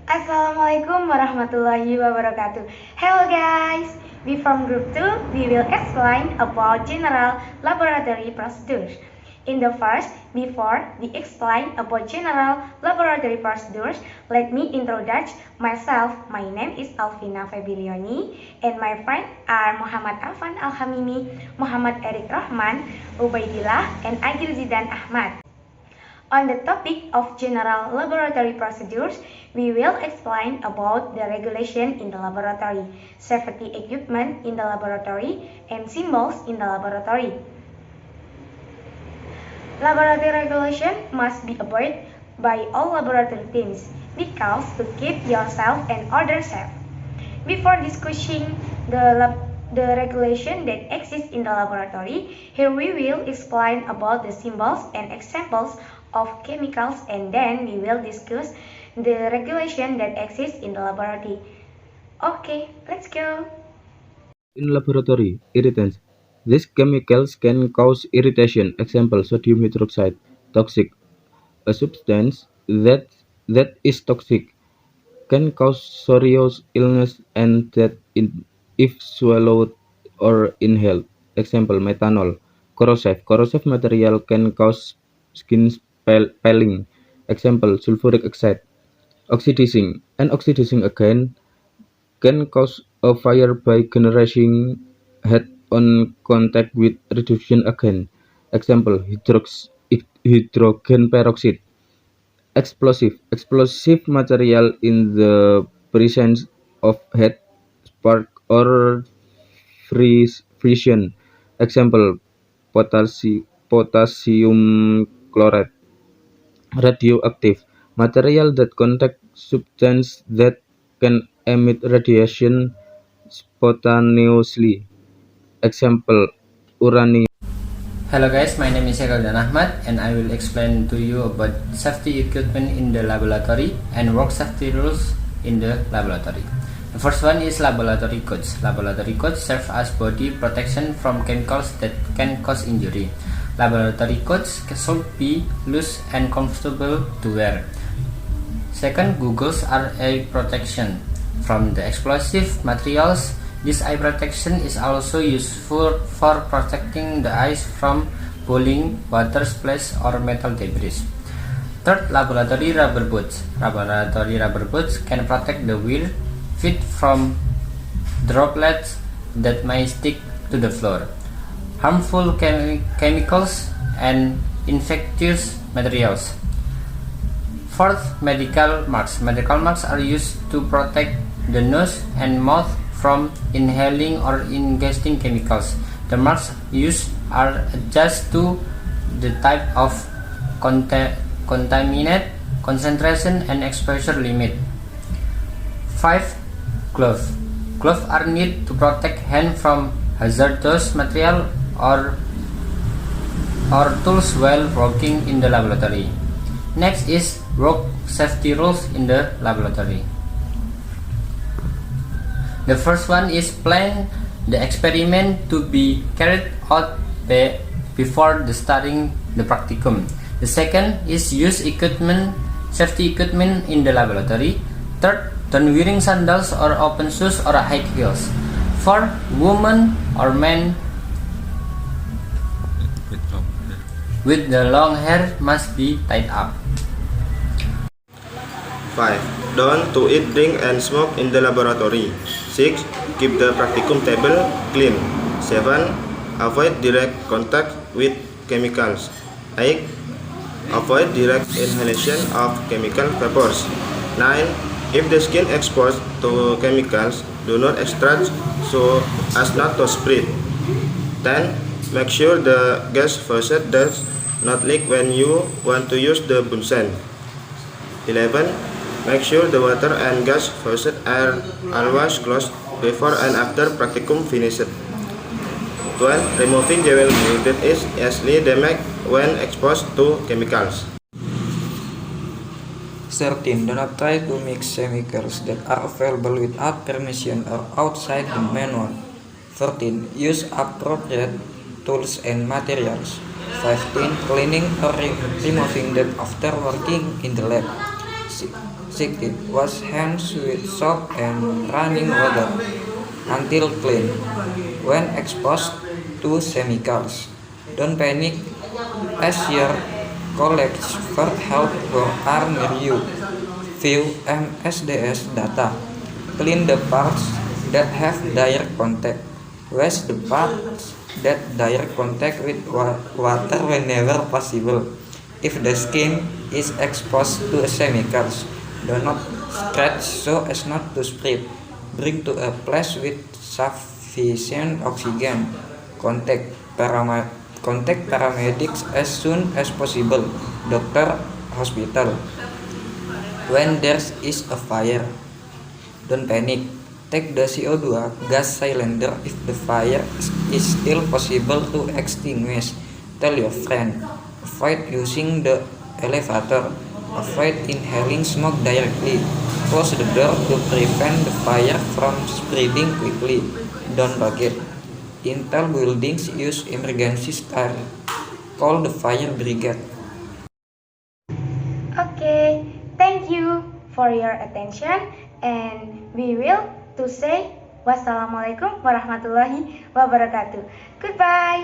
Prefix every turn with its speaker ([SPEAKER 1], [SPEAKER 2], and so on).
[SPEAKER 1] Assalamualaikum warahmatullahi wabarakatuh. Hello guys, we from group 2, we will explain about general laboratory procedures. In the first, before we explain about general laboratory procedures, let me introduce myself. My name is Alvina Febilioni and my friends are Muhammad Afan Alhamimi, Muhammad Erik Rahman, Ubaidillah, and Agil Zidan Ahmad. On the topic of general laboratory procedures, we will explain about the regulation in the laboratory, safety equipment in the laboratory, and symbols in the laboratory. Laboratory regulation must be obeyed by all laboratory teams because to keep yourself and others safe. Before discussing the regulation that exists in the laboratory, here we will explain about the symbols and examples of chemicals, and then we will discuss the regulation that exists in the laboratory. Okay, let's go.
[SPEAKER 2] In laboratory, irritants. These chemicals can cause irritation. Example, sodium hydroxide, toxic. A substance that is toxic can cause serious illness and death if swallowed or inhaled. Example, methanol. Corrosive. Corrosive material can cause skin peeling. Example, sulfuric oxide. Oxidizing. An oxidizing agent can cause a fire by generating heat-on contact with reduction agent. Example, hydrogen peroxide. Explosive. Explosive material in the presence of heat, spark, or fission. Example, potassium chloride. Radioactive. Material that contact substance that can emit radiation spontaneously. Example, uranium.
[SPEAKER 3] Hello guys, my name is Eka Dan Ahmad and I will explain to you about safety equipment in the laboratory and work safety rules in the laboratory. The first one is laboratory coats. Laboratory coats serve as body protection from chemicals that can cause injury. Laboratory coats should be loose and comfortable to wear. Second, goggles are eye protection from the explosive materials. This eye protection is also useful for protecting the eyes from falling, water splash, or metal debris. Third, laboratory rubber boots. Laboratory rubber boots can protect the wear feet from droplets that may stick to the floor, harmful chemicals, and infectious materials. Fourth, medical masks. Medical masks are used to protect the nose and mouth from inhaling or ingesting chemicals. The masks used are adjusted to the type of contaminant, concentration, and exposure limit. 5. Gloves. Gloves are needed to protect hands from hazardous material or tools while working in the laboratory. Next is work safety rules in the laboratory. The first one is plan the experiment to be carried out before starting the practicum. The second is use safety equipment in the laboratory. Third, don't wearing sandals or open shoes or high heels. Fourth, women or men with the long hair must be tied up.
[SPEAKER 4] 5. Don't to eat, drink, and smoke in the laboratory. 6. Keep the practicum table clean. 7. Avoid direct contact with chemicals. 8. Avoid direct inhalation of chemical vapors. 9. If the skin exposed to chemicals, do not extract so as not to spread. 10. Make sure the gas faucet does not leak when you want to use the bunsen. 11. Make sure the water and gas faucet are always closed before and after practicum finished. 12. Removing jewel that is easily damaged when exposed to chemicals.
[SPEAKER 5] 13. Do not try to mix chemicals that are available without permission or outside the manual. 14. Use appropriate tools and materials. 15. Cleaning or removing them after working in the lab. toxic. Wash hands with soap and running water until clean. When exposed to chemicals, don't panic as your colleagues for help or are near you. View MSDS data. Clean the parts that have direct contact. Wash the parts that direct contact with water whenever possible. If the skin is exposed to chemicals, do not scratch so as not to spread. Bring to a place with sufficient oxygen. Contact paramedics as soon as possible. Doctor, hospital. When there is a fire, don't panic. Take the CO2 gas cylinder if the fire is still possible to extinguish. Tell your friend. Avoid using the elevator. Avoid inhaling smoke directly. Close the door to prevent the fire from spreading quickly. Don't forget, in tall buildings use emergency start. Call the fire brigade.
[SPEAKER 1] Okay, thank you for your attention, and we will to say wassalamualaikum warahmatullahi wabarakatuh. Goodbye.